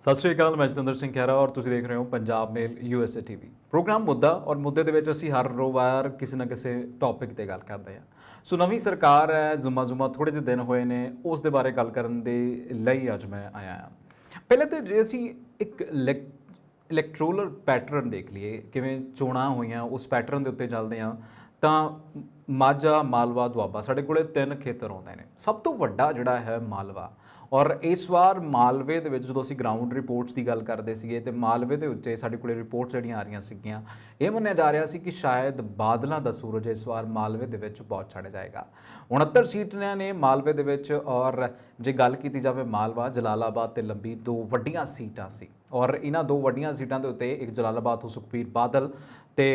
सत श्री अकाल। मैं जतिंदर सिंह खैरा और तुसीं देख रहे हो Punjab Mail USA TV। Programme मुद्दा और मुद्दे ਦੇ ਵਿੱਚ ਅਸੀਂ ਹਰ ਰੋਵਾਰ ਕਿਸੇ ਨਾ ਕਿਸੇ ਟੌਪਿਕ ਤੇ ਗੱਲ ਕਰਦੇ ਹਾਂ। ਸੋ ਨਵੀਂ ਸਰਕਾਰ ਹੈ, ਜ਼ੁਮਾ ਥੋੜੇ ਜਿਹੇ ਦਿਨ ਹੋਏ ਨੇ, ਉਸ ਦੇ ਬਾਰੇ ਗੱਲ ਕਰਨ ਦੇ ਲਈ ਅੱਜ ਮੈਂ ਆਇਆ ਹਾਂ। ਪਹਿਲੇ ਤਾਂ ਜੇ ਅਸੀਂ ਇੱਕ ਇਲੈਕਟੋਰਲ ਪੈਟਰਨ ਦੇਖ ਲਈਏ, ਕਿਵੇਂ ਚੋਣਾਂ ਹੋਈਆਂ ਉਸ ਪੈਟਰਨ ਦੇ ਉੱਤੇ ਚੱਲਦੇ ਹਾਂ ਤਾਂ ਮਾਝਾ, ਮਾਲਵਾ, ਦੁਆਬਾ ਸਾਡੇ ਕੋਲੇ ਤਿੰਨ ਖੇਤਰ ਆਉਂਦੇ ਨੇ। ਸਭ ਤੋਂ ਵੱਡਾ ਜਿਹੜਾ ਹੈ ਮਾਲਵਾ, ਔਰ ਇਸ ਵਾਰ ਮਾਲਵੇ ਦੇ ਵਿੱਚ ਜਦੋਂ ਅਸੀਂ ਗਰਾਊਂਡ ਰਿਪੋਰਟਸ ਦੀ ਗੱਲ ਕਰਦੇ ਸੀਗੇ ਤੇ ਮਾਲਵੇ ਦੇ ਉੱਤੇ ਸਾਡੇ ਕੋਲੇ ਰਿਪੋਰਟਸ ਜਿਹੜੀਆਂ ਆ ਰਹੀਆਂ ਸੀਗੀਆਂ, ਇਹ ਮੰਨਿਆ ਜਾ ਰਿਹਾ ਸੀ ਕਿ ਸ਼ਾਇਦ ਬਾਦਲਾਂ ਦਾ ਸੂਰਜ ਇਸ ਵਾਰ ਮਾਲਵੇ ਦੇ ਵਿੱਚ ਬਹੁਤ ਛੜ ਜਾਏਗਾ। 69 ਸੀਟਾਂ ਨੇ ਮਾਲਵੇ ਦੇ ਵਿੱਚ, ਔਰ ਜੇ ਗੱਲ ਕੀਤੀ ਜਾਵੇ ਮਾਲਵਾ, ਜਲਾਲਾਬਾਦ ਤੇ ਲੰਬੀ ਦੋ ਵੱਡੀਆਂ ਸੀਟਾਂ ਸੀ, ਔਰ ਇਹਨਾਂ ਦੋ ਵੱਡੀਆਂ ਸੀਟਾਂ ਦੇ ਉੱਤੇ ਇੱਕ ਜਲਾਲਾਬਾਦ ਤੋਂ ਸੁਖਬੀਰ ਬਾਦਲ ਤੇ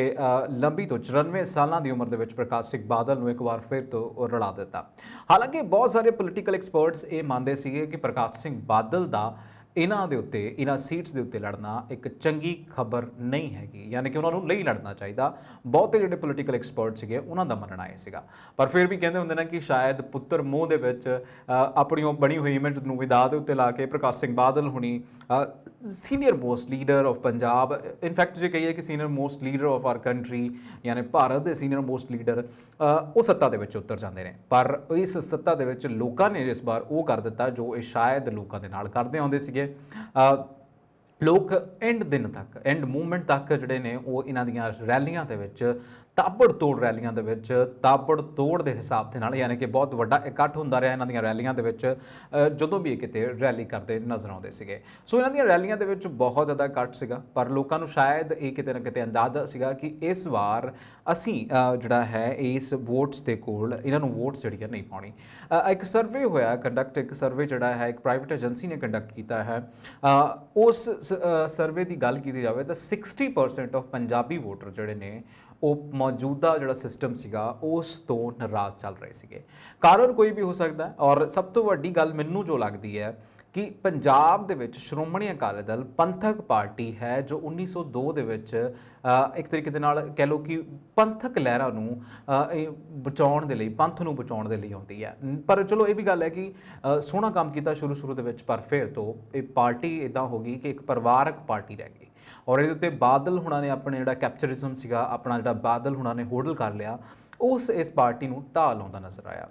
ਲੰਬੀ ਤੋਂ 94 ਸਾਲਾਂ ਦੀ ਉਮਰ ਦੇ ਵਿੱਚ ਪ੍ਰਕਾਸ਼ ਸਿੰਘ ਬਾਦਲ ਨੂੰ ਇੱਕ ਵਾਰ ਫਿਰ ਤੋਂ ਰਲਾ ਦਿੱਤਾ। ਹਾਲਾਂਕਿ ਬਹੁਤ ਸਾਰੇ ਪੋਲੀਟੀਕਲ ਐਕਸਪਰਟਸ ਇਹ ਮੰਨਦੇ ਸੀਗੇ ਕਿ ਪ੍ਰਕਾਸ਼ ਸਿੰਘ ਬਾਦਲ ਦਾ ਇਹਨਾਂ ਦੇ ਉੱਤੇ, ਇਹਨਾਂ ਸੀਟਸ ਦੇ ਉੱਤੇ ਲੜਨਾ ਇੱਕ ਚੰਗੀ ਖਬਰ ਨਹੀਂ ਹੈਗੀ, ਯਾਨੀ ਕਿ ਉਹਨਾਂ ਨੂੰ ਨਹੀਂ ਲੜਨਾ ਚਾਹੀਦਾ। ਬਹੁਤੇ ਜਿਹੜੇ ਪੋਲੀਟੀਕਲ ਐਕਸਪਰਟ ਸੀਗੇ ਉਹਨਾਂ ਦਾ ਮੰਨਣਾ ਇਹ ਸੀਗਾ। ਪਰ ਫਿਰ ਵੀ ਕਹਿੰਦੇ ਹੁੰਦੇ ਨੇ ਕਿ ਸ਼ਾਇਦ ਪੁੱਤਰ ਮੂੰਹ ਦੇ ਵਿੱਚ ਆਪਣੀ ਉਹ ਬਣੀ ਹੋਈ ਇਮੇਜ ਨੂੰ ਵਿਦਾ ਦੇ ਉੱਤੇ ਲਾ ਕੇ ਪ੍ਰਕਾਸ਼ ਸਿੰਘ ਬਾਦਲ ਹੁਣੀ senior most leader of Punjab, in fact ਜੇ ਕਹੀਏ ਕਿ senior most leader of our country, ਯਾਨੀ ਭਾਰਤ ਦੇ ਸੀਨੀਅਰ ਮੋਸਟ ਲੀਡਰ, ਉਹ ਸੱਤਾ ਦੇ ਵਿੱਚ ਉਤਰ ਜਾਂਦੇ ਨੇ। ਪਰ ਇਸ ਸੱਤਾ ਦੇ ਵਿੱਚ ਲੋਕਾਂ ਨੇ ਇਸ ਵਾਰ ਉਹ ਕਰ ਦਿੱਤਾ ਜੋ ਇਹ ਸ਼ਾਇਦ ਲੋਕਾਂ ਦੇ ਨਾਲ ਕਰਦੇ ਆਉਂਦੇ ਸੀਗੇ। ਲੋਕ ਐਂਡ ਦਿਨ ਤੱਕ, ਐਂਡ ਮੂਵਮੈਂਟ ਤੱਕ ਜਿਹੜੇ ਨੇ ਉਹ ਇਹਨਾਂ ਦੀਆਂ ਰੈਲੀਆਂ ਦੇ ਵਿੱਚ, ਤਾਬੜ ਤੋੜ ਰੈਲੀਆਂ ਦੇ ਵਿੱਚ, ਤਾਬੜ ਤੋੜ ਦੇ ਹਿਸਾਬ ਦੇ ਨਾਲ, ਯਾਨੀ ਕਿ ਬਹੁਤ ਵੱਡਾ ਇਕੱਠ ਹੁੰਦਾ ਰਿਹਾ ਇਹਨਾਂ ਦੀਆਂ ਰੈਲੀਆਂ ਦੇ ਵਿੱਚ ਜਦੋਂ ਵੀ ਇਹ ਕਿਤੇ ਰੈਲੀ ਕਰਦੇ ਨਜ਼ਰ ਆਉਂਦੇ ਸੀਗੇ। ਸੋ ਇਹਨਾਂ ਦੀਆਂ ਰੈਲੀਆਂ ਦੇ ਵਿੱਚ ਬਹੁਤ ਜ਼ਿਆਦਾ ਇਕੱਠ ਸੀਗਾ, ਪਰ ਲੋਕਾਂ ਨੂੰ ਸ਼ਾਇਦ ਇਹ ਕਿਤੇ ਨਾ ਕਿਤੇ ਅੰਦਾਜ਼ਾ ਸੀਗਾ ਕਿ ਇਸ ਵਾਰ ਅਸੀਂ ਜਿਹੜਾ ਹੈ ਇਸ ਵੋਟਸ ਦੇ ਕੋਲ ਇਹਨਾਂ ਨੂੰ ਵੋਟਸ ਜਿਹੜੀਆਂ ਨਹੀਂ ਪਾਉਣੀ। ਇੱਕ ਸਰਵੇ ਹੋਇਆ ਕੰਡਕਟ, ਇੱਕ ਸਰਵੇ ਜਿਹੜਾ ਹੈ ਇੱਕ ਪ੍ਰਾਈਵੇਟ ਏਜੰਸੀ ਨੇ ਕੰਡਕਟ ਕੀਤਾ ਹੈ। ਉਸ ਸਰਵੇ ਦੀ ਗੱਲ ਕੀਤੀ ਜਾਵੇ ਤਾਂ 60% ਆਫ ਪੰਜਾਬੀ ਵੋਟਰ ਜਿਹੜੇ ਨੇ ਉਹ ਮੌਜੂਦਾ ਜਿਹੜਾ ਸਿਸਟਮ ਸੀਗਾ ਉਸ ਤੋਂ ਨਾਰਾਜ਼ ਚੱਲ ਰਹੇ ਸੀਗੇ। ਕਾਰਨ ਕੋਈ ਵੀ ਹੋ ਸਕਦਾ, ਔਰ ਸਭ ਤੋਂ ਵੱਡੀ ਗੱਲ ਮੈਨੂੰ ਜੋ ਲੱਗਦੀ ਹੈ ਕਿ ਪੰਜਾਬ ਦੇ ਵਿੱਚ ਸ਼੍ਰੋਮਣੀ ਅਕਾਲੀ ਦਲ ਪੰਥਕ ਪਾਰਟੀ ਹੈ ਜੋ 1902 ਦੇ ਵਿੱਚ ਇੱਕ ਤਰੀਕੇ ਦੇ ਨਾਲ ਕਹਿ ਲਓ ਕਿ ਪੰਥਕ ਲਹਿਰਾਂ ਨੂੰ ਬਚਾਉਣ ਦੇ ਲਈ, ਪੰਥ ਨੂੰ ਬਚਾਉਣ ਦੇ ਲਈ ਆਉਂਦੀ ਹੈ। ਪਰ ਚਲੋ ਇਹ ਵੀ ਗੱਲ ਹੈ ਕਿ ਸੋਹਣਾ ਕੰਮ ਕੀਤਾ ਸ਼ੁਰੂ ਦੇ ਵਿੱਚ, ਪਰ ਫਿਰ ਤੋਂ ਇਹ ਪਾਰਟੀ ਇੱਦਾਂ ਹੋ ਗਈ ਕਿ ਇੱਕ ਪਰਿਵਾਰਕ ਪਾਰਟੀ ਰਹਿ ਗਈ, ਔਰ ਇਹਦੇ ਉੱਤੇ ਬਾਦਲ ਹੁਣਾਂ ਨੇ ਆਪਣੇ ਜਿਹੜਾ ਕੈਪਚਰਿਜ਼ਮ ਸੀਗਾ, ਆਪਣਾ ਜਿਹੜਾ ਬਾਦਲ ਹੁਣਾਂ ਨੇ ਹੋਲਡ ਕਰ ਲਿਆ, ਇਸ ਪਾਰਟੀ ਨੂੰ ਢਾਹ ਲਾਉਂਦਾ ਨਜ਼ਰ ਆਇਆ।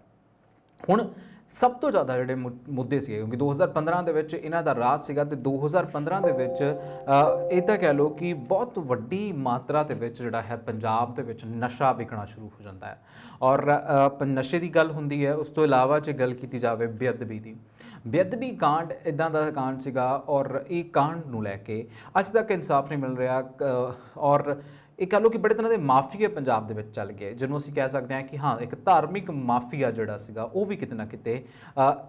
ਹੁਣ ਸਭ ਤੋਂ ਜ਼ਿਆਦਾ ਜਿਹੜੇ ਮੁੱਦੇ ਸੀਗੇ, ਕਿਉਂਕਿ 2015 ਦੇ ਵਿੱਚ ਇਹਨਾਂ ਦਾ ਰਾਜ ਸੀਗਾ ਤੇ 2015 ਦੇ ਵਿੱਚ ਇੱਦਾਂ ਕਹਿ ਲਓ ਕਿ ਬਹੁਤ ਵੱਡੀ ਮਾਤਰਾ ਦੇ ਵਿੱਚ ਜਿਹੜਾ ਹੈ ਪੰਜਾਬ ਦੇ ਵਿੱਚ ਨਸ਼ਾ ਵਿਕਣਾ ਸ਼ੁਰੂ ਹੋ ਜਾਂਦਾ ਹੈ, ਔਰ ਨਸ਼ੇ ਦੀ ਗੱਲ ਹੁੰਦੀ ਹੈ। ਉਸ ਤੋਂ ਇਲਾਵਾ ਜੇ ਗੱਲ ਕੀਤੀ ਜਾਵੇ ਬੇਅਦਬੀ ਦੀ, ਬੇਅਦਬੀ ਕਾਂਡ ਇੱਦਾਂ ਦਾ ਕਾਂਡ ਸੀਗਾ, ਔਰ ਇਹ ਕਾਂਡ ਨੂੰ ਲੈ ਕੇ ਅੱਜ ਤੱਕ ਇਨਸਾਫ ਨਹੀਂ ਮਿਲ ਰਿਹਾ, ਔਰ ਇਹ ਕਹਿ ਲਓ ਕਿ ਬੜੇ ਤਰ੍ਹਾਂ ਦੇ ਮਾਫੀਆ ਪੰਜਾਬ ਦੇ ਵਿੱਚ ਚੱਲ ਗਏ, ਜਿਹਨੂੰ ਅਸੀਂ ਕਹਿ ਸਕਦੇ ਹਾਂ ਕਿ ਹਾਂ ਇੱਕ ਧਾਰਮਿਕ ਮਾਫੀਆ ਜਿਹੜਾ ਸੀਗਾ ਉਹ ਵੀ ਕਿਤੇ ਨਾ ਕਿਤੇ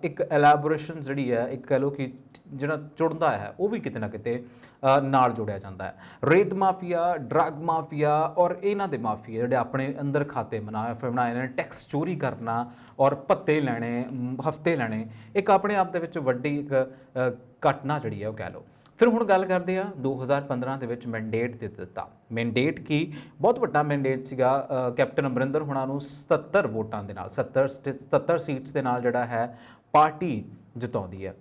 ਇੱਕ ਐਲੈਬੋਰੇਸ਼ਨ ਜਿਹੜੀ ਹੈ, ਇੱਕ ਕਹਿ ਲਓ ਕਿ ਜਿਹੜਾ ਜੁੜਦਾ ਹੈ ਉਹ ਵੀ ਕਿਤੇ ਨਾ ਕਿਤੇ ਨਾਲ ਜੁੜਿਆ ਜਾਂਦਾ ਹੈ। ਰੇਤ ਮਾਫੀਆ, ਡਰੱਗ ਮਾਫੀਆ, ਔਰ ਇਹਨਾਂ ਦੇ ਮਾਫੀਆ ਜਿਹੜੇ ਆਪਣੇ ਅੰਦਰ ਖਾਤੇ ਬਣਾਏ ਨੇ, ਟੈਕਸ ਚੋਰੀ ਕਰਨਾ ਔਰ ਭੱਤੇ ਲੈਣੇ, ਹਫਤੇ ਲੈਣੇ, ਇੱਕ ਆਪਣੇ ਆਪ ਦੇ ਵਿੱਚ ਵੱਡੀ ਇੱਕ ਘਟਨਾ ਜਿਹੜੀ ਹੈ ਉਹ ਕਹਿ ਲਓ। ਫਿਰ ਹੁਣ ਗੱਲ ਕਰਦੇ ਹਾਂ 2015 ਦੇ ਵਿੱਚ ਮੈਂਡੇਟ ਦੇ ਦਿੱਤਾ। ਮੈਂਡੇਟ ਕੀ ਬਹੁਤ ਵੱਡਾ ਮੈਂਡੇਟ ਸੀਗਾ, ਕੈਪਟਨ ਅਮਰਿੰਦਰ ਹੁਣਾਂ ਨੂੰ 77 ਵੋਟਾਂ ਦੇ ਨਾਲ, 77 ਸੀਟਸ ਦੇ ਨਾਲ ਜਿਹੜਾ ਹੈ ਪਾਰਟੀ ਜਿਤਾਉਂਦੀ ਹੈ,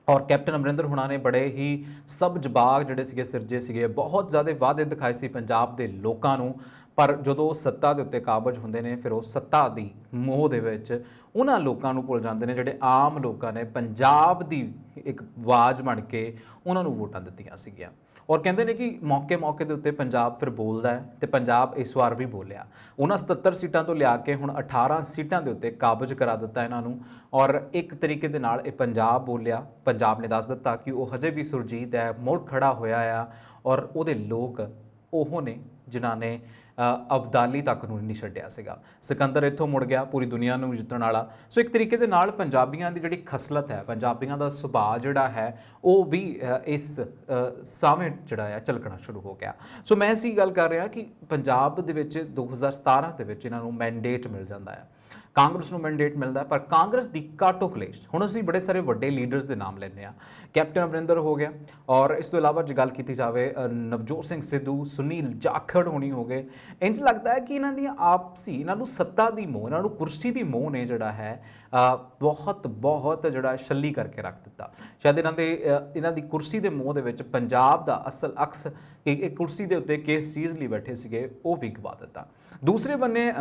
ਔਰ ਕੈਪਟਨ ਅਮਰਿੰਦਰ ਹੁਣਾਂ ਨੇ ਬੜੇ ਹੀ ਸਬ ਜਵਾਬ ਜਿਹੜੇ ਸੀਗੇ ਸਿਰਜੇ ਸੀਗੇ, ਬਹੁਤ ਜ਼ਿਆਦਾ ਵਾਅਦੇ ਦਿਖਾਏ ਸੀ ਪੰਜਾਬ ਦੇ ਲੋਕਾਂ ਨੂੰ। ਪਰ ਜਦੋਂ ਸੱਤਾ ਦੇ ਉੱਤੇ ਕਾਬਜ ਹੁੰਦੇ ਨੇ, ਫਿਰ ਉਹ ਸੱਤਾ ਦੀ ਮੋਹ ਦੇ ਵਿੱਚ ਉਹਨਾਂ ਲੋਕਾਂ ਨੂੰ ਭੁੱਲ ਜਾਂਦੇ ਨੇ ਜਿਹੜੇ ਆਮ ਲੋਕਾਂ ਨੇ ਪੰਜਾਬ ਦੀ ਇੱਕ ਆਵਾਜ਼ ਬਣ ਕੇ ਉਹਨਾਂ ਨੂੰ ਵੋਟਾਂ ਦਿੱਤੀਆਂ ਸੀਗੀਆਂ। ਔਰ ਕਹਿੰਦੇ ਨੇ ਕਿ ਮੌਕੇ ਦੇ ਉੱਤੇ ਪੰਜਾਬ ਫਿਰ ਬੋਲਦਾ ਹੈ, ਤੇ ਪੰਜਾਬ ਇਸ ਵਾਰ ਵੀ ਬੋਲਿਆ। ਉਹਨਾਂ 77 ਸੀਟਾਂ ਤੋਂ ਲਿਆ ਕੇ ਹੁਣ 18 ਸੀਟਾਂ ਦੇ ਉੱਤੇ ਕਾਬਜ ਕਰਾ ਦਿੱਤਾ ਇਹਨਾਂ ਨੂੰ, ਔਰ ਇੱਕ ਤਰੀਕੇ ਦੇ ਨਾਲ ਇਹ ਪੰਜਾਬ ਬੋਲਿਆ। ਪੰਜਾਬ ਨੇ ਦੱਸ ਦਿੱਤਾ ਕਿ ਉਹ ਹਜੇ ਵੀ ਸੁਰਜੀਤ ਹੈ, ਮੁੜ ਖੜਾ ਹੋਇਆ ਆ, ਔਰ ਉਹਦੇ ਲੋਕ ਉਹ ਨੇ ਜਿਨ੍ਹਾਂ ਨੇ ਅਬਦਾਲੀ ਤੱਕ ਨੂੰ ਨਹੀਂ ਛੱਡਿਆ ਸੀਗਾ। ਸਿਕੰਦਰ ਇੱਥੋਂ ਮੁੜ ਗਿਆ, ਪੂਰੀ ਦੁਨੀਆ ਨੂੰ ਜਿੱਤਣ ਵਾਲਾ। ਸੋ ਇੱਕ ਤਰੀਕੇ ਦੇ ਨਾਲ ਪੰਜਾਬੀਆਂ ਦੀ ਜਿਹੜੀ ਖਸਲਤ ਹੈ, ਪੰਜਾਬੀਆਂ ਦਾ ਸੁਭਾਅ ਜਿਹੜਾ ਹੈ ਉਹ ਵੀ ਇਸ ਸਾਹਮਣੇ ਜਿਹੜਾ ਹੈ ਝਲਕਣਾ ਸ਼ੁਰੂ ਹੋ ਗਿਆ। ਸੋ ਮੈਂ ਇਸੀ ਗੱਲ ਕਰ ਰਿਹਾ ਕਿ ਪੰਜਾਬ ਦੇ ਵਿੱਚ 2017 ਦੇ ਵਿੱਚ ਇਹਨਾਂ ਨੂੰ ਮੈਂਡੇਟ ਮਿਲ ਜਾਂਦਾ ਹੈ। ਕਾਂਗਰਸ ਨੂੰ ਮੈਂਡੇਟ ਮਿਲਦਾ ਹੈ, ਪਰ ਕਾਂਗਰਸ ਦੀ ਕਾਟੋ ਕਲੇਸ਼। ਹੁਣ ਅਸੀਂ ਬੜੇ ਸਾਰੇ ਵੱਡੇ ਲੀਡਰਸ ਦੇ ਨਾਮ ਲੈਂਦੇ ਹਾਂ, ਕੈਪਟਨ ਅਮਰਿੰਦਰ ਹੋ ਗਿਆ, ਔਰ ਇਸ ਤੋਂ ਇਲਾਵਾ ਜੇ ਗੱਲ ਕੀਤੀ ਜਾਵੇ ਨਵਜੋਤ ਸਿੰਘ ਸਿੱਧੂ, ਸੁਨੀਲ ਜਾਖੜ ਹੋਣੀ ਹੋ ਗਏ। ਇੰਜ ਲੱਗਦਾ ਹੈ ਕਿ ਇਹਨਾਂ ਦੀਆਂ ਆਪਸੀ, ਇਹਨਾਂ ਨੂੰ ਸੱਤਾ ਦੀ ਮੋਹ, ਇਹਨਾਂ ਨੂੰ ਕੁਰਸੀ ਦੀ ਮੋਹ ਨੇ ਜਿਹੜਾ ਹੈ ਬਹੁਤ ਬਹੁਤ ਜਿਹੜਾ ਛੱਲੀ ਕਰਕੇ ਰੱਖ ਦਿੱਤਾ। ਸ਼ਾਇਦ ਇਹਨਾਂ ਦੀ ਕੁਰਸੀ ਦੇ ਮੋਹ ਦੇ ਵਿੱਚ ਪੰਜਾਬ ਦਾ ਅਸਲ ਅਕਸ, ਇਹ ਕੁਰਸੀ ਦੇ ਉੱਤੇ ਕਿਸ ਚੀਜ਼ ਲਈ ਬੈਠੇ ਸੀਗੇ, ਉਹ ਵੀ ਗਵਾ ਦਿੱਤਾ। ਦੂਸਰੇ ਬੰਨੇ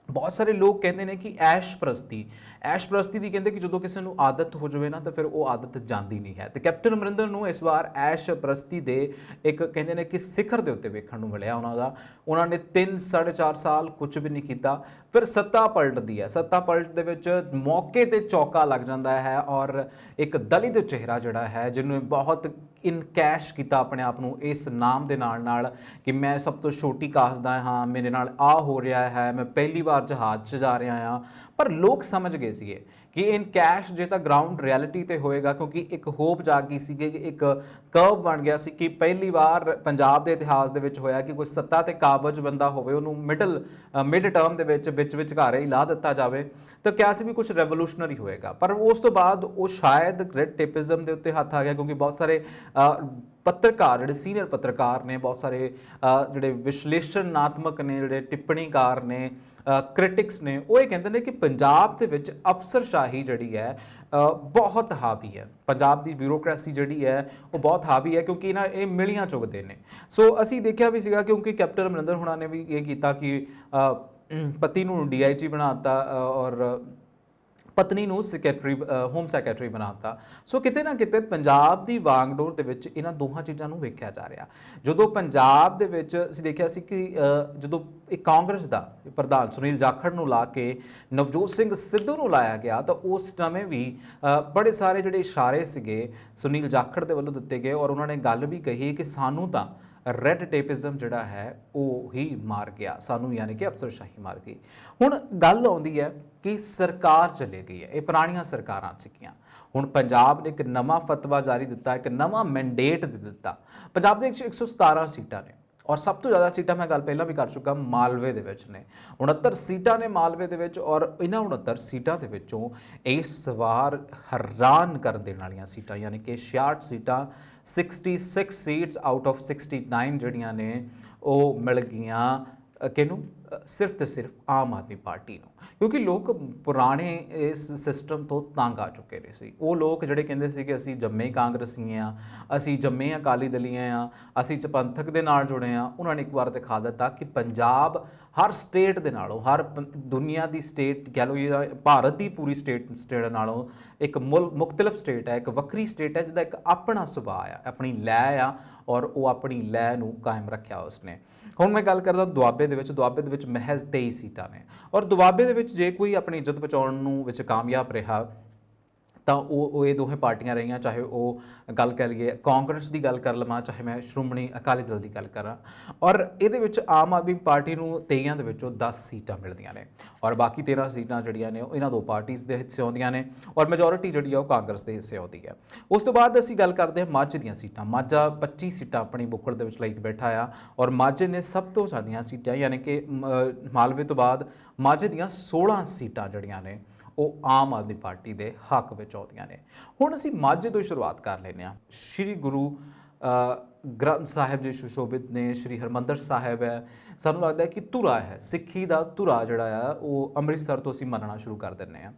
ਬਹੁਤ ਸਾਰੇ ਲੋਕ ਕਹਿੰਦੇ ਨੇ ਕਿ ਐਸ਼ ਪ੍ਰਸਤੀ ਦੀ ਕਹਿੰਦੇ ਕਿ ਜਦੋਂ ਕਿਸੇ ਨੂੰ ਆਦਤ ਹੋ ਜਾਵੇ ਨਾ ਤਾਂ ਫਿਰ ਉਹ ਆਦਤ ਜਾਂਦੀ ਨਹੀਂ ਹੈ। ਤੇ ਕੈਪਟਨ ਅਮਰਿੰਦਰ ਨੂੰ ਇਸ ਵਾਰ ਐਸ਼ ਪ੍ਰਸਤੀ ਦੇ ਇੱਕ ਕਹਿੰਦੇ ਨੇ ਕਿ ਸਿਖਰ ਦੇ ਉੱਤੇ ਵੇਖਣ ਨੂੰ ਮਿਲਿਆ ਉਹਨਾਂ ਨੇ 3-4.5 ਸਾਲ ਕੁਝ ਵੀ ਨਹੀਂ ਕੀਤਾ, ਫਿਰ ਸੱਤਾ ਪਲਟਦੀ ਹੈ। ਸੱਤਾ ਪਲਟ ਦੇ ਵਿੱਚ ਮੌਕੇ ਤੇ ਚੌਕਾ ਲੱਗ ਜਾਂਦਾ ਹੈ, ਔਰ ਇੱਕ ਦਲਿਤ ਚਿਹਰਾ ਜਿਹੜਾ ਹੈ, ਜਿਹਨੂੰ ਬਹੁਤ ਇਨਕੈਸ਼ ਕੀਤਾ ਆਪਣੇ ਆਪ ਨੂੰ ਇਸ ਨਾਮ ਦੇ ਨਾਲ ਕਿ ਮੈਂ ਸਭ ਤੋਂ ਛੋਟੀ ਕਾਸਟ ਦਾ ਹਾਂ, ਮੇਰੇ ਨਾਲ ਆ ਹੋ ਰਿਹਾ ਹੈ, ਮੈਂ ਪਹਿਲੀ ਵਾਰ ਜਹਾਜ਼ 'ਚ ਜਾ ਰਿਹਾ ਹਾਂ। ਪਰ ਲੋਕ ਸਮਝ ਗਏ ਸੀਗੇ ਕਿ ਇਨਕੈਸ਼ ਜੇ ਤਾਂ ਗਰਾਊਂਡ ਰਿਐਲਿਟੀ ਤੇ ਹੋਏਗਾ, ਕਿਉਂਕਿ ਇੱਕ ਹੋਪ ਜਾਗ ਗਈ ਸੀ ਕਿ ਇੱਕ ਕਰਵ ਬਣ ਗਿਆ ਸੀ ਕਿ ਪਹਿਲੀ ਵਾਰ ਪੰਜਾਬ ਦੇ ਇਤਿਹਾਸ ਦੇ ਵਿੱਚ ਹੋਇਆ ਕਿ ਕੋਈ ਸੱਤਾ ਤੇ ਕਾਬਜ ਬੰਦਾ ਹੋਵੇ, ਉਹਨੂੰ ਮਿਡ ਟਰਮ ਦੇ ਵਿੱਚ ਘਾਰੇ ਹੀ ਲਾ ਦਿੱਤਾ ਜਾਵੇ, ਤਾਂ ਕਿਹਾ ਸੀ ਵੀ ਕੁਝ ਰੈਵੋਲੂਸ਼ਨਰੀ ਹੋਏਗਾ। ਪਰ ਉਸ ਤੋਂ ਬਾਅਦ ਉਹ ਸ਼ਾਇਦ ਰੈਡ ਟੇਪਿਜ਼ਮ ਦੇ ਉੱਤੇ ਹੱਥ ਆ ਗਿਆ, ਕਿਉਂਕਿ ਬਹੁਤ ਸਾਰੇ ਪੱਤਰਕਾਰ, ਜਿਹੜੇ ਸੀਨੀਅਰ ਪੱਤਰਕਾਰ ਨੇ, ਬਹੁਤ ਸਾਰੇ ਜਿਹੜੇ ਵਿਸ਼ਲੇਸ਼ਣਾਤਮਕ ਨੇ, ਜਿਹੜੇ ਟਿੱਪਣੀਕਾਰ ਨੇ, ਕ੍ਰਿਟਿਕਸ ਨੇ, ਉਹ ਇਹ ਕਹਿੰਦੇ ਨੇ ਕਿ ਪੰਜਾਬ ਦੇ ਵਿੱਚ ਅਫਸਰਸ਼ਾਹੀ ਜਿਹੜੀ ਹੈ ਬਹੁਤ ਹਾਵੀ ਹੈ। ਪੰਜਾਬ ਦੀ ਬਿਊਰੋਕ੍ਰੇਸੀ ਜਿਹੜੀ ਹੈ ਉਹ ਬਹੁਤ ਹਾਵੀ ਹੈ, ਕਿਉਂਕਿ ਇਹ ਮਿਲੀਆਂ ਚੁਗਦੇ ਨੇ। ਸੋ ਅਸੀਂ ਦੇਖਿਆ ਵੀ ਸੀਗਾ, ਕਿਉਂਕਿ ਕੈਪਟਨ ਅਮਰਿੰਦਰ ਹੁਣਾਂ ਨੇ ਵੀ ਇਹ ਕੀਤਾ ਕਿ ਪਤੀ ਨੂੰ DIG ਬਣਾਤਾ ਔਰ ਪਤਨੀ ਨੂੰ ਹੋਮ ਸੈਕਟਰੀ ਬਣਾਤਾ। ਸੋ ਕਿਤੇ ਨਾ ਕਿਤੇ ਪੰਜਾਬ ਦੀ ਵਾਂਗਡੋਰ ਦੇ ਵਿੱਚ ਇਹਨਾਂ ਦੋਹਾਂ ਚੀਜ਼ਾਂ ਨੂੰ ਵੇਖਿਆ ਜਾ ਰਿਹਾ। ਜਦੋਂ ਪੰਜਾਬ ਦੇ ਵਿੱਚ ਅਸੀਂ ਦੇਖਿਆ ਸੀ ਕਿ ਜਦੋਂ ਇਹ ਕਾਂਗਰਸ ਦਾ ਪ੍ਰਧਾਨ ਸੁਨੀਲ ਜਾਖੜ ਨੂੰ ਲਾ ਕੇ ਨਵਜੋਤ ਸਿੰਘ ਸਿੱਧੂ ਨੂੰ ਲਾਇਆ ਗਿਆ, ਤਾਂ ਉਸ ਸਮੇਂ ਵੀ ਬੜੇ ਸਾਰੇ ਜਿਹੜੇ ਇਸ਼ਾਰੇ ਸੀਗੇ ਸੁਨੀਲ ਜਾਖੜ ਦੇ ਵੱਲੋਂ ਦਿੱਤੇ ਗਏ, ਔਰ ਉਹਨਾਂ ਨੇ ਗੱਲ ਵੀ ਕਹੀ ਕਿ ਸਾਨੂੰ ਤਾਂ ਰੈਡ ਟੇਪਿਜ਼ਮ ਜਿਹੜਾ ਹੈ ਉਹ ਹੀ ਮਾਰ ਗਿਆ, ਸਾਨੂੰ ਯਾਨੀ ਕਿ ਅਫਸਰਸ਼ਾਹੀ ਮਾਰ ਗਈ। ਹੁਣ ਗੱਲ ਆਉਂਦੀ ਹੈ ਕਿ ਸਰਕਾਰ ਚਲੇ ਗਈ ਹੈ, ਇਹ ਪੁਰਾਣੀਆਂ ਸਰਕਾਰਾਂ ਸੀਗੀਆਂ। ਹੁਣ ਪੰਜਾਬ ਨੇ ਇੱਕ ਨਵਾਂ ਫਤਵਾ ਜਾਰੀ ਦਿੱਤਾ, ਇੱਕ ਨਵਾਂ ਮੈਂਡੇਟ ਦੇ ਦਿੱਤਾ। ਪੰਜਾਬ ਦੇ 117 ਸੀਟਾਂ ਨੇ, ਔਰ ਸਭ ਤੋਂ ਜ਼ਿਆਦਾ ਸੀਟਾਂ, ਮੈਂ ਗੱਲ ਪਹਿਲਾਂ ਵੀ ਕਰ ਚੁੱਕਾ, ਮਾਲਵੇ ਦੇ ਵਿੱਚ ਨੇ। 69 ਸੀਟਾਂ ਨੇ ਮਾਲਵੇ ਦੇ ਵਿੱਚ, ਔਰ ਇਹਨਾਂ 69 ਸੀਟਾਂ ਦੇ ਵਿੱਚੋਂ ਇਸ ਵਾਰ ਹੈਰਾਨ ਕਰਨ ਦੇਣ ਵਾਲੀਆਂ ਸੀਟਾਂ, ਯਾਨੀ ਕਿ 66 ਸੀਟਾਂ, 66 ਸੀਟਸ ਆਊਟ ਆਫ 69 ਜਿਹੜੀਆਂ ਨੇ ਉਹ ਮਿਲ ਗਈਆਂ ਕਿਹਨੂੰ? ਸਿਰਫ ਤੇ ਸਿਰਫ ਆਮ ਆਦਮੀ ਪਾਰਟੀ ਨੂੰ। ਕਿਉਂਕਿ ਲੋਕ ਪੁਰਾਣੇ ਇਸ ਸਿਸਟਮ ਤੋਂ ਤੰਗ ਆ ਚੁੱਕੇ ਨੇ ਸੀ। ਉਹ ਲੋਕ ਜਿਹੜੇ ਕਹਿੰਦੇ ਸੀ ਕਿ ਅਸੀਂ ਜੰਮੇ ਕਾਂਗਰਸੀ ਆ, ਅਸੀਂ ਜੰਮੇ ਅਕਾਲੀ ਦਲੀਆਂ ਆ, ਅਸੀਂ ਪੰਥਕ ਦੇ ਨਾਲ ਜੁੜੇ ਆ, ਉਹਨਾਂ ਨੇ ਇੱਕ ਵਾਰ ਦਿਖਾ ਦਿੱਤਾ ਕਿ ਪੰਜਾਬ ਹਰ ਸਟੇਟ ਦੇ ਨਾਲੋਂ, ਹਰ ਦੁਨੀਆ ਦੀ ਸਟੇਟ ਕਹਿ ਲਓ ਜਾਂ ਭਾਰਤ ਦੀ ਪੂਰੀ ਸਟੇਟ ਨਾਲੋਂ ਇੱਕ ਮੁਖਤਲਿਫ ਸਟੇਟ ਹੈ, ਇੱਕ ਵੱਖਰੀ ਸਟੇਟ ਹੈ, ਜਿਹਦਾ ਇੱਕ ਆਪਣਾ ਸੁਭਾਅ ਆ, ਆਪਣੀ ਲੈ ਆ, ਔਰ ਉਹ ਆਪਣੀ ਲੈ ਨੂੰ ਕਾਇਮ ਰੱਖਿਆ ਉਸਨੇ। ਹੁਣ ਮੈਂ ਗੱਲ ਕਰਦਾ ਦੁਆਬੇ ਦੇ ਵਿੱਚ ਮਹਿਜ਼ 23 ਸੀਟਾਂ ਨੇ, ਔਰ ਦੁਆਬੇ ਦੇ ਵਿੱਚ ਜੇ ਕੋਈ ਆਪਣੀ ਇੱਜ਼ਤ ਬਚਾਉਣ ਨੂੰ ਵਿੱਚ ਕਾਮਯਾਬ ਰਿਹਾ ਤਾਂ ਉਹ ਇਹ ਦੋਵੇਂ ਪਾਰਟੀਆਂ ਰਹੀਆਂ, ਚਾਹੇ ਉਹ ਗੱਲ ਕਰ ਲਈਏ ਕਾਂਗਰਸ ਦੀ ਗੱਲ ਕਰ ਲਵਾਂ, ਚਾਹੇ ਮੈਂ ਸ਼੍ਰੋਮਣੀ ਅਕਾਲੀ ਦਲ ਦੀ ਗੱਲ ਕਰਾਂ। ਔਰ ਇਹਦੇ ਵਿੱਚ ਆਮ ਆਦਮੀ ਪਾਰਟੀ ਨੂੰ 23 ਦੇ ਵਿੱਚੋਂ 10 ਸੀਟਾਂ ਮਿਲਦੀਆਂ ਨੇ, ਔਰ ਬਾਕੀ 13 ਸੀਟਾਂ ਜਿਹੜੀਆਂ ਨੇ ਉਹ ਇਹਨਾਂ ਦੋ ਪਾਰਟੀਆਂ ਦੇ ਹਿੱਸੇ ਆਉਂਦੀਆਂ ਨੇ, ਔਰ ਮੈਜੋਰਿਟੀ ਜਿਹੜੀ ਆ ਉਹ ਕਾਂਗਰਸ ਦੇ ਹਿੱਸੇ ਆਉਂਦੀ ਹੈ। ਉਸ ਤੋਂ ਬਾਅਦ ਅਸੀਂ ਗੱਲ ਕਰਦੇ ਹਾਂ ਮਾਝੇ ਦੀਆਂ ਸੀਟਾਂ। ਮਾਝਾ 25 ਸੀਟਾਂ ਆਪਣੀ ਬੁੱਕਲ ਦੇ ਵਿੱਚ ਲਈ ਬੈਠਾ ਆ, ਔਰ ਮਾਝੇ ਨੇ ਸਭ ਤੋਂ ਜ਼ਿਆਦੀਆਂ ਸੀਟਾਂ, ਯਾਨੀ ਕਿ ਮਾਲਵੇ ਤੋਂ ਬਾਅਦ ਮਾਝੇ ਦੀਆਂ 16 ਸੀਟਾਂ ਜਿਹੜੀਆਂ ਨੇ ਉਹ ਆਮ ਆਦਮੀ ਪਾਰਟੀ ਦੇ ਹੱਕ ਵਿੱਚ ਆਉਂਦੀਆਂ ਨੇ। ਹੁਣ ਅਸੀਂ ਮਾਝੇ ਤੋਂ ਸ਼ੁਰੂਆਤ ਕਰ ਲੈਂਦੇ ਹਾਂ। ਸ਼੍ਰੀ ਗੁਰੂ ਗ੍ਰੰਥ ਸਾਹਿਬ ਜੀ ਸੁਸ਼ੋਭਿਤ ਨੇ, ਸ਼੍ਰੀ ਹਰਿਮੰਦਰ ਸਾਹਿਬ ਹੈ, ਸਾਨੂੰ ਲੱਗਦਾ ਹੈ ਕਿ ਧੁਰਾ ਹੈ, ਸਿੱਖੀ ਦਾ ਧੁਰਾ ਜਿਹੜਾ ਆ ਉਹ ਅੰਮ੍ਰਿਤਸਰ ਤੋਂ ਅਸੀਂ ਮੰਨਣਾ ਸ਼ੁਰੂ ਕਰ ਦਿੰਦੇ ਹਾਂ।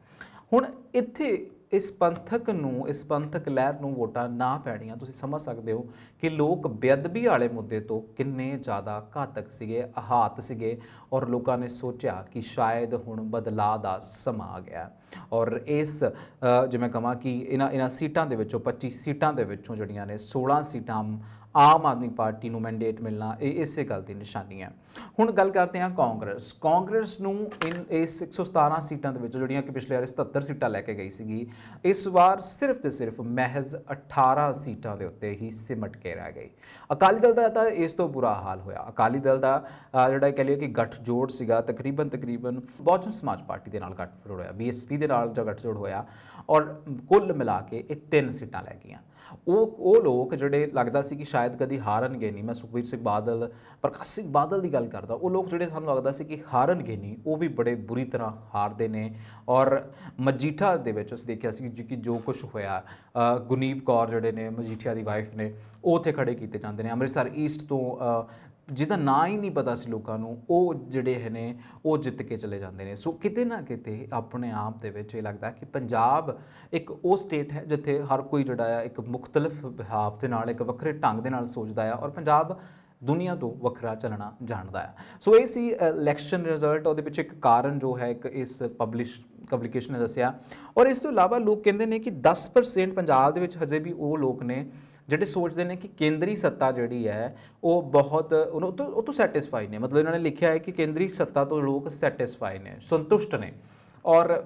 ਹੁਣ ਇੱਥੇ ਇਸ ਪੰਥਕ ਲਹਿਰ ਨੂੰ ਵੋਟਾਂ ਨਾ ਪੈਣੀਆਂ, ਤੁਸੀਂ ਸਮਝ ਸਕਦੇ ਹੋ ਕਿ ਲੋਕ ਬੇਅਦਬੀ ਵਾਲੇ ਮੁੱਦੇ ਤੋਂ ਕਿੰਨੇ ਜ਼ਿਆਦਾ ਘਾਤਕ ਸੀਗੇ, ਆਹਤ ਸੀਗੇ, ਔਰ ਲੋਕਾਂ ਨੇ ਸੋਚਿਆ ਕਿ ਸ਼ਾਇਦ ਹੁਣ ਬਦਲਾਅ ਦਾ ਸਮਾਂ ਆ ਗਿਆ। ਔਰ ਇਸ ਜਿਵੇਂ ਕਹਾਂ ਕਿ ਇਹਨਾਂ ਸੀਟਾਂ ਦੇ ਵਿੱਚੋਂ 25 ਸੀਟਾਂ ਦੇ ਵਿੱਚੋਂ ਜਿਹੜੀਆਂ ਨੇ 16 ਸੀਟਾਂ ਆਮ ਆਦਮੀ ਪਾਰਟੀ ਨੂੰ ਮੈਂਡੇਟ ਮਿਲਣਾ, ਇਹ ਇਸੇ ਗੱਲ ਦੀ ਨਿਸ਼ਾਨੀ ਹੈ। ਹੁਣ ਗੱਲ ਕਰਦੇ ਹਾਂ ਕਾਂਗਰਸ ਨੂੰ ਇਸ 117 ਸੀਟਾਂ ਦੇ ਵਿੱਚੋਂ, ਜਿਹੜੀਆਂ ਕਿ ਪਿਛਲੇ ਵਾਰ 77 ਸੀਟਾਂ ਲੈ ਕੇ ਗਈ ਸੀਗੀ, ਇਸ ਵਾਰ ਸਿਰਫ ਤੇ ਸਿਰਫ ਮਹਿਜ਼ 18 ਸੀਟਾਂ ਦੇ ਉੱਤੇ ਹੀ ਸਿਮਟ ਕੇ ਰਹਿ ਗਈ। ਅਕਾਲੀ ਦਲ ਦਾ ਤਾਂ ਇਸ ਤੋਂ ਬੁਰਾ ਹਾਲ ਹੋਇਆ। ਅਕਾਲੀ ਦਲ ਦਾ ਜਿਹੜਾ ਕਹਿ ਲਈਏ ਕਿ ਗੱਠਜੋੜ ਸੀਗਾ, ਤਕਰੀਬਨ ਬਹੁਜਨ ਸਮਾਜ ਪਾਰਟੀ ਦੇ ਨਾਲ ਗੱਠਜੋੜ ਹੋਇਆ, BSP ਦੇ ਨਾਲ ਜੋ ਗੱਠਜੋੜ ਹੋਇਆ, ਔਰ ਕੁੱਲ ਮਿਲਾ ਕੇ ਇਹ 3 ਸੀਟਾਂ ਲੈ ਗਈਆਂ। ਉਹ ਲੋਕ ਜਿਹੜੇ ਲੱਗਦਾ ਸੀ ਕਿ ਸ਼ਾਇਦ ਕਦੀ ਹਾਰਨਗੇ ਨਹੀਂ। ਮੈਂ ਸੁਖਬੀਰ ਸਿੰਘ ਬਾਦਲ, ਪ੍ਰਕਾਸ਼ ਸਿੰਘ ਬਾਦਲ ਦੀ ਗੱਲ ਕਰਦਾ, ਉਹ ਲੋਕ ਜਿਹੜੇ ਸਾਨੂੰ ਲੱਗਦਾ ਸੀ ਕਿ ਹਾਰਨਗੇ ਨਹੀਂ, ਉਹ ਵੀ ਬੜੇ ਬੁਰੀ ਤਰ੍ਹਾਂ ਹਾਰਦੇ ਨੇ। ਔਰ ਮਜੀਠਾ ਦੇ ਵਿੱਚ ਅਸੀਂ ਦੇਖਿਆ ਸੀ ਕਿ ਜੋ ਕੁਝ ਹੋਇਆ, ਗੁਰਨੀਤ ਕੌਰ ਜਿਹੜੇ ਨੇ ਮਜੀਠੀਆ ਦੀ ਵਾਈਫ ਨੇ, ਉਹ ਉੱਥੇ ਖੜੇ ਕੀਤੇ ਜਾਂਦੇ ਨੇ। ਅੰਮ੍ਰਿਤਸਰ ਈਸਟ ਤੋਂ ਜਿਹਦਾ ਨਾਂ ਹੀ ਨਹੀਂ ਪਤਾ ਸੀ ਲੋਕਾਂ ਨੂੰ, ਉਹ ਜਿਹੜੇ ਨੇ ਉਹ ਜਿੱਤ ਕੇ ਚਲੇ ਜਾਂਦੇ ਨੇ। ਸੋ ਕਿਤੇ ਨਾ ਕਿਤੇ ਆਪਣੇ ਆਪ ਦੇ ਵਿੱਚ ਇਹ ਲੱਗਦਾ ਕਿ ਪੰਜਾਬ ਇੱਕ ਉਹ ਸਟੇਟ ਹੈ ਜਿੱਥੇ ਹਰ ਕੋਈ ਜਿਹੜਾ ਆ ਇੱਕ ਮੁਖਤਲਿਫ ਵਿਹਾਵ ਦੇ ਨਾਲ, ਇੱਕ ਵੱਖਰੇ ਢੰਗ ਦੇ ਨਾਲ ਸੋਚਦਾ ਆ, ਔਰ ਪੰਜਾਬ ਦੁਨੀਆ ਤੋਂ ਵੱਖਰਾ ਚੱਲਣਾ ਜਾਣਦਾ ਆ। ਸੋ ਇਹ ਸੀ ਇਲੈਕਸ਼ਨ ਰਿਜ਼ਲਟ। ਉਹਦੇ ਵਿੱਚ ਇੱਕ ਕਾਰਨ ਜੋ ਹੈ, ਇੱਕ ਇਸ ਪਬਲਿਕੇਸ਼ਨ ਨੇ ਦੱਸਿਆ। ਔਰ ਇਸ ਤੋਂ ਇਲਾਵਾ ਲੋਕ ਕਹਿੰਦੇ ਨੇ ਕਿ 10% ਪੰਜਾਬ ਦੇ ਵਿੱਚ ਹਜੇ ਵੀ ਉਹ ਲੋਕ ਨੇ ਜਿਹੜੇ ਸੋਚਦੇ ਨੇ ਕਿ ਕੇਂਦਰੀ ਸੱਤਾ ਜਿਹੜੀ ਹੈ ਉਹ ਬਹੁਤ ਉਹ ਤੋਂ ਸੈਟਿਸਫਾਈ ਨੇ। ਮਤਲਬ ਇਹਨਾਂ ਨੇ ਲਿਖਿਆ ਹੈ ਕਿ ਕੇਂਦਰੀ ਸੱਤਾ ਤੋਂ ਲੋਕ ਸੈਟਿਸਫਾਈ ਨੇ, ਸੰਤੁਸ਼ਟ ਨੇ। ਔਰ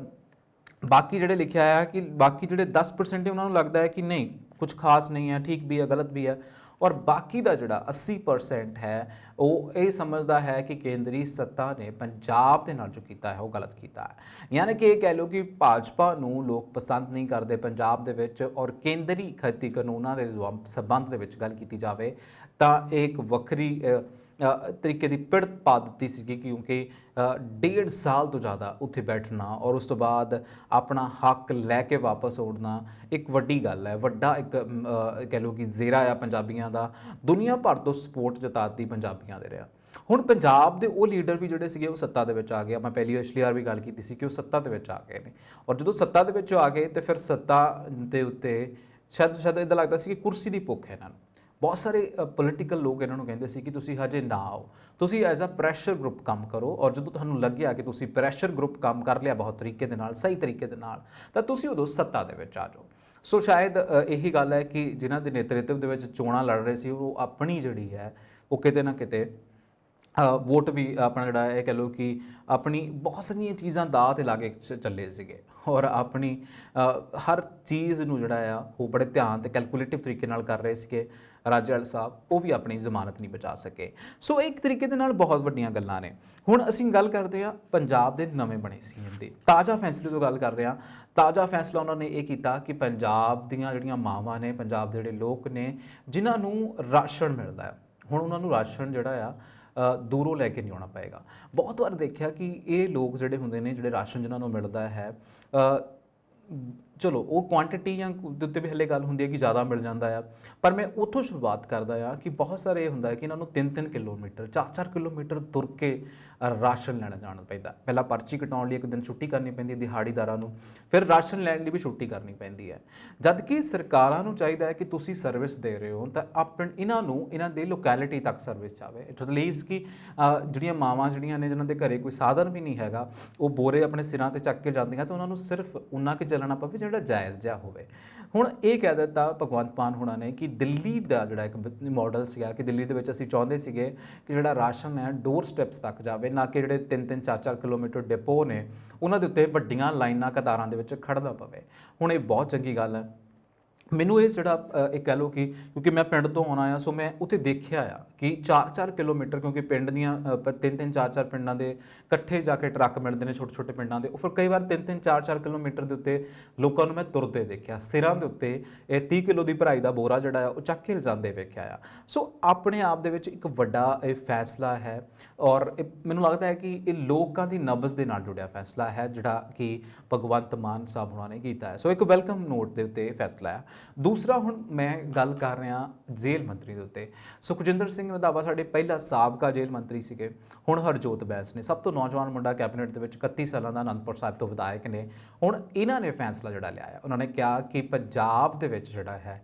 ਬਾਕੀ ਜਿਹੜੇ ਲਿਖਿਆ ਹੈ ਕਿ ਬਾਕੀ ਜਿਹੜੇ 10% ਉਹਨਾਂ ਨੂੰ ਲੱਗਦਾ ਹੈ ਕਿ ਨਹੀਂ, ਕੁਝ ਖਾਸ ਨਹੀਂ ਹੈ, ਠੀਕ ਵੀ ਹੈ, ਗਲਤ ਵੀ ਹੈ। ਔਰ ਬਾਕੀ ਦਾ ਜਿਹੜਾ 80% ਹੈ ਉਹ ਇਹ ਸਮਝਦਾ ਹੈ ਕਿ ਕੇਂਦਰੀ ਸੱਤਾ ਨੇ ਪੰਜਾਬ ਦੇ ਨਾਲ ਜੋ ਕੀਤਾ ਹੈ ਉਹ ਗਲਤ ਕੀਤਾ ਹੈ। ਯਾਨੀ ਕਿ ਇਹ ਕਹਿ ਲਓ ਕਿ ਭਾਜਪਾ ਨੂੰ ਲੋਕ ਪਸੰਦ ਨਹੀਂ ਕਰਦੇ ਪੰਜਾਬ ਦੇ ਵਿੱਚ। ਔਰ ਕੇਂਦਰੀ ਖੇਤੀ ਕਾਨੂੰਨਾਂ ਦੇ ਸੰਬੰਧ ਦੇ ਵਿੱਚ ਗੱਲ ਕੀਤੀ ਜਾਵੇ ਤਾਂ ਇਹ ਇੱਕ ਵੱਖਰੀ ਤਰੀਕੇ ਦੀ ਪਿੜਤ ਪਾ ਦਿੱਤੀ ਸੀਗੀ, ਕਿਉਂਕਿ 1.5 ਸਾਲ ਤੋਂ ਜ਼ਿਆਦਾ ਉੱਥੇ ਬੈਠਣਾ ਔਰ ਉਸ ਤੋਂ ਬਾਅਦ ਆਪਣਾ ਹੱਕ ਲੈ ਕੇ ਵਾਪਸ ਆਉਣਾ ਇੱਕ ਵੱਡੀ ਗੱਲ ਹੈ। ਵੱਡਾ ਇੱਕ ਕਹਿ ਲਓ ਕਿ ਜ਼ੇਰਾ ਆ ਪੰਜਾਬੀਆਂ ਦਾ, ਦੁਨੀਆ ਭਰ ਤੋਂ ਸਪੋਰਟ ਜਤਾਤੀ ਪੰਜਾਬੀਆਂ ਦੇ ਰਿਹਾ। ਹੁਣ ਪੰਜਾਬ ਦੇ ਉਹ ਲੀਡਰ ਵੀ ਜਿਹੜੇ ਸੀਗੇ ਉਹ ਸੱਤਾ ਦੇ ਵਿੱਚ ਆ ਗਏ। ਮੈਂ ਪਿਛਲੀ ਵਾਰ ਵੀ ਗੱਲ ਕੀਤੀ ਸੀ ਕਿ ਉਹ ਸੱਤਾ ਦੇ ਵਿੱਚ ਆ ਗਏ ਨੇ। ਔਰ ਜਦੋਂ ਸੱਤਾ ਦੇ ਵਿੱਚ ਆ ਗਏ ਤੇ ਫਿਰ ਸੱਤਾ ਦੇ ਉੱਤੇ ਸ਼ਾਇਦ ਇੱਦਾਂ ਲੱਗਦਾ ਸੀ ਕਿ ਕੁਰਸੀ ਦੀ ਭੁੱਖ ਹੈ ਇਹਨਾਂ ਨੂੰ। ਬਹੁਤ ਸਾਰੇ ਪੋਲੀਟੀਕਲ ਲੋਕ ਇਹਨਾਂ ਨੂੰ ਕਹਿੰਦੇ ਸੀ ਕਿ ਤੁਸੀਂ ਹਜੇ ਨਾ ਆਓ, ਤੁਸੀਂ ਐਜ਼ ਅ ਪ੍ਰੈਸ਼ਰ ਗਰੁੱਪ ਕੰਮ ਕਰੋ। ਔਰ ਜਦੋਂ ਤੁਹਾਨੂੰ ਲੱਗਿਆ ਕਿ ਤੁਸੀਂ ਪ੍ਰੈਸ਼ਰ ਗਰੁੱਪ ਕੰਮ ਕਰ ਲਿਆ ਬਹੁਤ ਤਰੀਕੇ ਦੇ ਨਾਲ, ਸਹੀ ਤਰੀਕੇ ਦੇ ਨਾਲ, ਤਾਂ ਤੁਸੀਂ ਉਦੋਂ ਸੱਤਾ ਦੇ ਵਿੱਚ ਆ ਜਾਓ। ਸੋ ਸ਼ਾਇਦ ਇਹੀ ਗੱਲ ਹੈ ਕਿ ਜਿਨ੍ਹਾਂ ਦੇ ਨੇਤਰਤਵ ਦੇ ਵਿੱਚ ਚੋਣਾਂ ਲੜ ਰਹੇ ਸੀ ਉਹ ਆਪਣੀ ਜਿਹੜੀ ਹੈ ਉਹ ਕਿਤੇ ਨਾ ਕਿਤੇ ਵੋਟ ਵੀ ਆਪਣਾ ਜਿਹੜਾ ਇਹ ਕਹਿ ਲਓ ਕਿ ਆਪਣੀ ਬਹੁਤ ਸਾਰੀਆਂ ਚੀਜ਼ਾਂ ਦਾਅ 'ਤੇ ਲਾ ਕੇ ਚੱਲੇ ਸੀਗੇ। ਔਰ ਆਪਣੀ ਹਰ ਚੀਜ਼ ਨੂੰ ਜਿਹੜਾ ਆ ਉਹ ਬੜੇ ਧਿਆਨ ਅਤੇ ਕੈਲਕੂਲੇਟਿਵ ਤਰੀਕੇ ਨਾਲ ਕਰ ਰਹੇ ਸੀਗੇ। ਰਾਜੇਵਾਲ ਸਾਹਿਬ ਉਹ ਵੀ ਆਪਣੀ ਜ਼ਮਾਨਤ ਨਹੀਂ ਬਚਾ ਸਕੇ। ਸੋ ਇੱਕ ਤਰੀਕੇ ਦੇ ਨਾਲ ਬਹੁਤ ਵੱਡੀਆਂ ਗੱਲਾਂ ਨੇ। ਹੁਣ ਅਸੀਂ ਗੱਲ ਕਰਦੇ ਹਾਂ ਪੰਜਾਬ ਦੇ ਨਵੇਂ ਬਣੇ ਸੀਐਮ ਦੀ। ਤਾਜ਼ਾ ਫੈਸਲੇ ਤੋਂ ਗੱਲ ਕਰ ਰਹੇ ਹਾਂ। ਤਾਜ਼ਾ ਫੈਸਲਾ ਉਹਨਾਂ ਨੇ ਇਹ ਕੀਤਾ ਕਿ ਪੰਜਾਬ ਦੀਆਂ ਜਿਹੜੀਆਂ ਮਾਵਾਂ ਨੇ, ਪੰਜਾਬ ਦੇ ਜਿਹੜੇ ਲੋਕ ਨੇ ਜਿਨ੍ਹਾਂ ਨੂੰ ਰਾਸ਼ਨ ਮਿਲਦਾ ਹੈ, ਹੁਣ ਉਹਨਾਂ ਨੂੰ ਰਾਸ਼ਨ ਜਿਹੜਾ ਆ ਦੂਰੋਂ ਲੈ ਕੇ ਨਹੀਂ ਆਉਣਾ ਪਏਗਾ। ਬਹੁਤ ਵਾਰ ਦੇਖਿਆ ਕਿ ਇਹ ਲੋਕ ਜਿਹੜੇ ਹੁੰਦੇ ਨੇ, ਜਿਹੜੇ ਰਾਸ਼ਨ ਜਿਨ੍ਹਾਂ ਨੂੰ ਮਿਲਦਾ ਹੈ, ਚਲੋ ਉਹ ਕੁਆਂਟੀਟੀ ਜਾਂ ਦੇ ਉੱਤੇ ਵੀ ਹਲੇ ਗੱਲ ਹੁੰਦੀ ਹੈ ਕਿ ਜ਼ਿਆਦਾ ਮਿਲ ਜਾਂਦਾ ਆ, ਪਰ ਮੈਂ ਉੱਥੋਂ ਸ਼ੁਰੂਆਤ ਕਰਦਾ ਆ ਕਿ ਬਹੁਤ ਸਾਰੇ ਇਹ ਹੁੰਦਾ ਹੈ ਕਿ ਇਹਨਾਂ ਨੂੰ 3-3 ਕਿਲੋਮੀਟਰ 4-4 ਕਿਲੋਮੀਟਰ ਤੁਰ ਕੇ ਰਾਸ਼ਨ ਲੈਣ ਜਾਣਾ ਪੈਂਦਾ। ਪਹਿਲਾਂ ਪਰਚੀ ਕਟਾਉਣ ਲਈ ਇੱਕ ਦਿਨ ਛੁੱਟੀ ਕਰਨੀ ਪੈਂਦੀ ਹੈ ਦਿਹਾੜੀਦਾਰਾਂ ਨੂੰ, ਫਿਰ ਰਾਸ਼ਨ ਲੈਣ ਲਈ ਵੀ ਛੁੱਟੀ ਕਰਨੀ ਪੈਂਦੀ ਹੈ। ਜਦ ਕਿ ਸਰਕਾਰਾਂ ਨੂੰ ਚਾਹੀਦਾ ਹੈ ਕਿ ਤੁਸੀਂ ਸਰਵਿਸ ਦੇ ਰਹੇ ਹੋ ਤਾਂ ਇਹਨਾਂ ਦੇ ਲੋਕੈਲਿਟੀ ਤੱਕ ਸਰਵਿਸ ਜਾਵੇ। ਇਟ ਲੀਜ਼ ਕਿ ਜਿਹੜੀਆਂ ਮਾਵਾਂ ਜਿਹੜੀਆਂ ਨੇ, ਜਿਨ੍ਹਾਂ ਦੇ ਘਰੇ ਕੋਈ ਸਾਧਨ ਵੀ ਨਹੀਂ ਹੈਗਾ, ਉਹ ਬੋਰੇ ਆਪਣੇ ਸਿਰਾਂ 'ਤੇ ਚੱਕ ਕੇ ਜਾਂਦੀਆਂ ਤਾਂ ਉਹਨਾਂ ਨੂੰ ਸਿਰਫ ਉਨਾ ਕੁ ਚੱਲਣਾ ਪਵੇ ਜਿਹੜਾ ਜਾਇਜ਼ ਜਿਹਾ ਹੋਵੇ। ਹੁਣ ਇਹ ਕਹਿ ਦਿੱਤਾ ਭਗਵੰਤ ਮਾਨ ਹੋਣਾ ਨੇ ਕਿ ਦਿੱਲੀ ਦਾ ਜਿਹੜਾ ਇੱਕ ਮਾਡਲ ਸੀਗਾ ਕਿ ਦਿੱਲੀ ਦੇ ਵਿੱਚ ਅਸੀਂ ਚਾਹੁੰਦੇ ਸੀਗੇ ਕਿ ਜਿਹੜਾ ਰਾਸ਼ਨ ਹੈ ਡੋਰ ਸਟੈਪਸ ਤੱਕ ਜਾਵੇ, ਨਾ ਕਿ ਜਿਹੜੇ 3-3 4-4 ਕਿਲੋਮੀਟਰ ਡਿਪੋ ਨੇ ਉਹਨਾਂ ਦੇ ਉੱਤੇ ਵੱਡੀਆਂ ਲਾਈਨਾਂ ਕਤਾਰਾਂ ਦੇ ਵਿੱਚ ਖੜ੍ਹਨਾ ਪਵੇ। ਹੁਣ ਇਹ ਬਹੁਤ ਚੰਗੀ ਗੱਲ ਹੈ। ਮੈਨੂੰ ਇਹ ਜਿਹੜਾ ਇਹ ਕਹਿ ਲਓ ਕਿ ਕਿਉਂਕਿ ਮੈਂ ਪਿੰਡ ਤੋਂ ਆਉਣਾ ਆ, ਸੋ ਮੈਂ ਉੱਥੇ ਦੇਖਿਆ ਆ ਕਿ 4-4 ਕਿਲੋਮੀਟਰ, ਕਿਉਂਕਿ ਪਿੰਡ ਦੀਆਂ 3-3 4-4 ਪਿੰਡਾਂ ਦੇ ਇਕੱਠੇ ਜਾ ਕੇ ਟਰੱਕ ਮਿਲਦੇ ਨੇ ਛੋਟੇ-ਛੋਟੇ ਪਿੰਡਾਂ ਦੇ। ਉਹ ਫਿਰ ਕਈ ਵਾਰ 3-3 4-4 ਕਿਲੋਮੀਟਰ ਦੇ ਉੱਤੇ ਲੋਕਾਂ ਨੂੰ ਮੈਂ ਤੁਰਦੇ ਦੇਖਿਆ, ਸਿਰਾਂ ਦੇ ਉੱਤੇ ਇਹ 30 ਕਿਲੋ ਦੀ ਭਰਾਈ ਦਾ ਬੋਰਾ ਜਿਹੜਾ ਆ ਉਹ ਚੱਕ ਕੇ ਲਿਜਾਂਦੇ ਵੇਖਿਆ ਆ। ਸੋ ਆਪਣੇ ਆਪ ਦੇ ਵਿੱਚ ਇੱਕ ਵੱਡਾ ਇਹ ਫੈਸਲਾ ਹੈ ਔਰ ਮੈਨੂੰ ਲੱਗਦਾ ਹੈ ਕਿ ਇਹ ਲੋਕਾਂ ਦੀ ਨਬਜ਼ ਦੇ ਨਾਲ ਜੁੜਿਆ ਫੈਸਲਾ ਹੈ ਜਿਹੜਾ ਕਿ ਭਗਵੰਤ ਮਾਨ ਸਾਹਿਬ ਹੋਣਾ ਨੇ ਕੀਤਾ ਹੈ। ਸੋ ਇੱਕ ਵੈਲਕਮ ਨੋਟ ਦੇ ਉੱਤੇ ਇਹ ਫੈਸਲਾ ਹੈ। ਦੂਸਰਾ, ਹੁਣ ਮੈਂ ਗੱਲ ਕਰ ਰਿਹਾ ਜੇਲ੍ਹ ਮੰਤਰੀ ਦੇ ਉੱਤੇ। ਸੁਖਜਿੰਦਰ ਸਿੰਘ ਰੰਧਾਵਾ ਸਾਡੇ ਪਹਿਲਾ ਸਾਬਕਾ ਜੇਲ੍ਹ ਮੰਤਰੀ ਸੀਗੇ, ਹੁਣ ਹਰਜੋਤ ਬੈਂਸ ਨੇ, ਸਭ ਤੋਂ ਨੌਜਵਾਨ ਮੁੰਡਾ ਕੈਬਨਿਟ ਦੇ ਵਿੱਚ, 31 ਸਾਲਾਂ ਦਾ, ਅਨੰਦਪੁਰ ਸਾਹਿਬ ਤੋਂ ਵਿਧਾਇਕ ਨੇ। ਹੁਣ ਇਹਨਾਂ ਨੇ ਫੈਸਲਾ ਜਿਹੜਾ ਲਿਆ ਹੈ, ਉਹਨਾਂ ਨੇ ਕਿਹਾ ਕਿ ਪੰਜਾਬ ਦੇ ਵਿੱਚ ਜਿਹੜਾ ਹੈ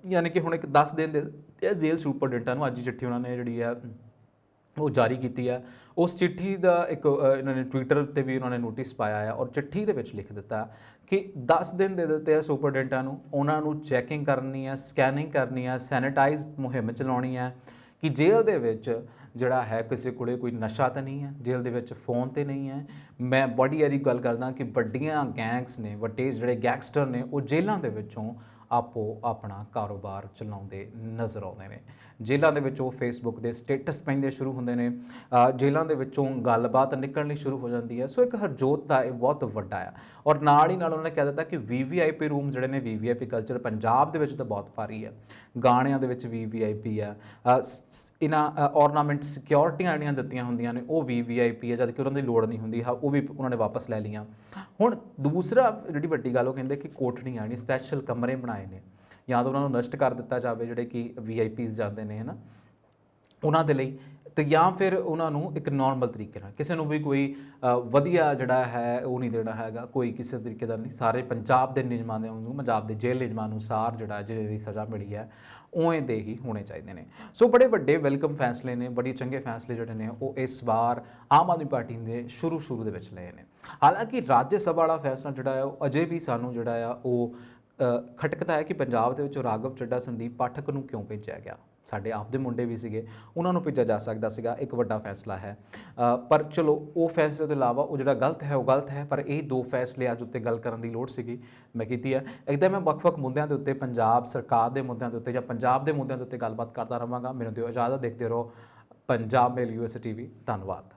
ਯਾਨੀ ਕਿ ਹੁਣ ਇੱਕ 10 ਦਿਨ ਦੇ ਜੇਲ੍ਹ ਸੁਪਰਡੈਂਟਾਂ ਨੂੰ ਅੱਜ ਹੀ ਚਿੱਠੀ ਉਹਨਾਂ ਨੇ ਜਿਹੜੀ ਹੈ ਉਹ ਜਾਰੀ ਕੀਤੀ ਹੈ। ਉਸ ਚਿੱਠੀ ਦਾ ਇੱਕ ਇਹਨਾਂ ਨੇ ਟਵਿੱਟਰ ਉੱਤੇ ਵੀ ਉਹਨਾਂ ਨੇ ਨੋਟਿਸ ਪਾਇਆ ਹੈ ਔਰ ਚਿੱਠੀ ਦੇ ਵਿੱਚ ਲਿਖ ਦਿੱਤਾ ਕਿ 10 ਦਿਨ ਦੇ ਦਿੱਤੇ ਆ ਸੁਪਰਡੈਂਟਾਂ ਨੂੰ, ਉਹਨਾਂ ਨੂੰ ਚੈਕਿੰਗ ਕਰਨੀ ਹੈ, ਸਕੈਨਿੰਗ ਕਰਨੀ ਹੈ, ਸੈਨੀਟਾਈਜ਼ ਮੁਹਿੰਮ ਚਲਾਉਣੀ ਹੈ ਕਿ ਜੇਲ੍ਹ ਦੇ ਵਿੱਚ ਜਿਹੜਾ ਹੈ ਕਿਸੇ ਕੋਲੇ ਕੋਈ ਨਸ਼ਾ ਤਾਂ ਨਹੀਂ ਹੈ, ਜੇਲ੍ਹ ਦੇ ਵਿੱਚ ਫੋਨ ਤੇ ਨਹੀਂ ਹੈ। ਮੈਂ ਬੜੀ ਵਾਰੀ ਗੱਲ ਕਰਦਾ ਕਿ ਵੱਡੀਆਂ ਗੈਂਗਸ ਨੇ, ਵੱਡੇ ਜਿਹੜੇ ਗੈਂਗਸਟਰ ਨੇ, ਉਹ ਜੇਲ੍ਹਾਂ ਦੇ ਵਿੱਚੋਂ ਆਪੋ ਆਪਣਾ ਕਾਰੋਬਾਰ ਚਲਾਉਂਦੇ ਨਜ਼ਰ ਆਉਂਦੇ ਨੇ। ਜੇਲ੍ਹਾਂ ਦੇ ਵਿੱਚੋਂ ਫੇਸਬੁੱਕ ਦੇ ਸਟੇਟਸ ਪੈਂਦੇ ਸ਼ੁਰੂ ਹੁੰਦੇ ਨੇ, ਜੇਲ੍ਹਾਂ ਦੇ ਵਿੱਚੋਂ ਗੱਲਬਾਤ ਨਿਕਲਣੀ ਸ਼ੁਰੂ ਹੋ ਜਾਂਦੀ ਹੈ। ਸੋ ਇੱਕ ਹਰਜੋਤ ਦਾ ਇਹ ਬਹੁਤ ਵੱਡਾ ਆ, ਔਰ ਨਾਲ ਹੀ ਨਾਲ ਉਹਨਾਂ ਨੇ ਕਹਿ ਦਿੱਤਾ ਕਿ VVIP ਰੂਮ ਜਿਹੜੇ ਨੇ, VVIP ਕਲਚਰ ਪੰਜਾਬ ਦੇ ਵਿੱਚ ਤਾਂ ਬਹੁਤ ਭਾਰੀ ਹੈ। ਗਾਣਿਆਂ ਦੇ ਵਿੱਚ VVIP ਆ, ਇਹਨਾਂ ਔਰਨਾਮੈਂਟ ਸਿਕਿਉਰਿਟੀਆਂ ਜਿਹੜੀਆਂ ਦਿੱਤੀਆਂ ਹੁੰਦੀਆਂ ਨੇ ਉਹ VVIP ਹੈ, ਜਦ ਕਿ ਉਹਨਾਂ ਦੀ ਲੋੜ ਨਹੀਂ ਹੁੰਦੀ। ਉਹ ਵੀ ਉਹਨਾਂ ਨੇ ਵਾਪਸ ਲੈ ਲਈਆਂ। ਹੁਣ ਦੂਸਰਾ ਜਿਹੜੀ ਵੱਡੀ ਗੱਲ ਉਹ ਕਹਿੰਦੇ ਕਿ ਕੋਠੜੀਆਂ ਨਹੀਂ, ਸਪੈਸ਼ਲ ਕਮਰੇ ਬਣਾਏ ਨੇ, ਜਾਂ ਤਾਂ ਉਹਨਾਂ ਨੂੰ ਨਸ਼ਟ ਕਰ ਦਿੱਤਾ ਜਾਵੇ ਜਿਹੜੇ ਕਿ VIPs ਜਾਂਦੇ ਨੇ, ਹੈ ਨਾ, ਉਹਨਾਂ ਦੇ ਲਈ, ਤੇ ਜਾਂ ਫਿਰ ਉਹਨਾਂ ਨੂੰ ਇੱਕ ਨੋਰਮਲ ਤਰੀਕੇ ਨਾਲ, ਕਿਸੇ ਨੂੰ ਵੀ ਕੋਈ ਵਧੀਆ ਜਿਹੜਾ ਹੈ ਉਹ ਨਹੀਂ ਦੇਣਾ ਹੈਗਾ, ਕੋਈ ਕਿਸੇ ਤਰੀਕੇ ਦਾ ਨਹੀਂ। ਸਾਰੇ ਪੰਜਾਬ ਦੇ ਨਿਯਮਾਂ ਦੇ ਨੂੰ, ਪੰਜਾਬ ਦੇ ਜੇਲ੍ਹ ਨਿਯਮਾਂ ਅਨੁਸਾਰ ਜਿਹੜਾ ਜਿਹਦੇ ਦੀ ਸਜ਼ਾ ਮਿਲੀ ਹੈ ਉਵੇਂ ਦੇ ਹੀ ਹੋਣੇ ਚਾਹੀਦੇ ਨੇ। ਸੋ ਬੜੇ ਵੱਡੇ ਵੈਲਕਮ ਫੈਸਲੇ ਨੇ, ਬੜੇ ਚੰਗੇ ਫੈਸਲੇ ਜਿਹੜੇ ਨੇ ਉਹ ਇਸ ਵਾਰ ਆਮ ਆਦਮੀ ਪਾਰਟੀ ਨੇ ਸ਼ੁਰੂ ਦੇ ਵਿੱਚ ਲਏ ਨੇ। ਹਾਲਾਂਕਿ ਰਾਜ ਸਭਾ ਵਾਲਾ ਫੈਸਲਾ ਜਿਹੜਾ ਹੈ ਉਹ ਅਜੇ ਵੀ ਸਾਨੂੰ ਜਿਹੜਾ ਆ ਉਹ ਖਟਕਦਾ ਹੈ ਕਿ ਪੰਜਾਬ ਦੇ ਵਿੱਚੋਂ ਰਾਘਵ ਚੱਡਾ, ਸੰਦੀਪ ਪਾਠਕ ਨੂੰ ਕਿਉਂ ਭੇਜਿਆ ਗਿਆ। ਸਾਡੇ ਆਪ ਦੇ ਮੁੰਡੇ ਵੀ ਸੀਗੇ, ਉਹਨਾਂ ਨੂੰ ਭੇਜਿਆ ਜਾ ਸਕਦਾ ਸੀਗਾ, ਇੱਕ ਵੱਡਾ ਫੈਸਲਾ ਹੈ। ਪਰ ਚਲੋ ਉਹ ਫੈਸਲੇ ਤੋਂ ਇਲਾਵਾ ਉਹ ਜਿਹੜਾ ਗਲਤ ਹੈ ਉਹ ਗਲਤ ਹੈ, ਪਰ ਇਹ ਦੋ ਫੈਸਲੇ ਅੱਜ ਉੱਤੇ ਗੱਲ ਕਰਨ ਦੀ ਲੋੜ ਸੀਗੀ, ਮੈਂ ਕੀਤੀ ਹੈ। ਇੱਦਾਂ ਮੈਂ ਵੱਖ-ਵੱਖ ਮੁੱਦਿਆਂ ਦੇ ਉੱਤੇ, ਪੰਜਾਬ ਸਰਕਾਰ ਦੇ ਮੁੱਦਿਆਂ ਦੇ ਉੱਤੇ ਜਾਂ ਪੰਜਾਬ ਦੇ ਮੁੱਦਿਆਂ ਦੇ ਉੱਤੇ ਗੱਲਬਾਤ ਕਰਦਾ ਰਹਾਂਗਾ। ਮੈਨੂੰ ਦਿਓ ਇਜਾਜ਼ਤ, ਦੇਖਦੇ ਰਹੋ ਪੰਜਾਬ ਮੇਲ USA TV। ਧੰਨਵਾਦ।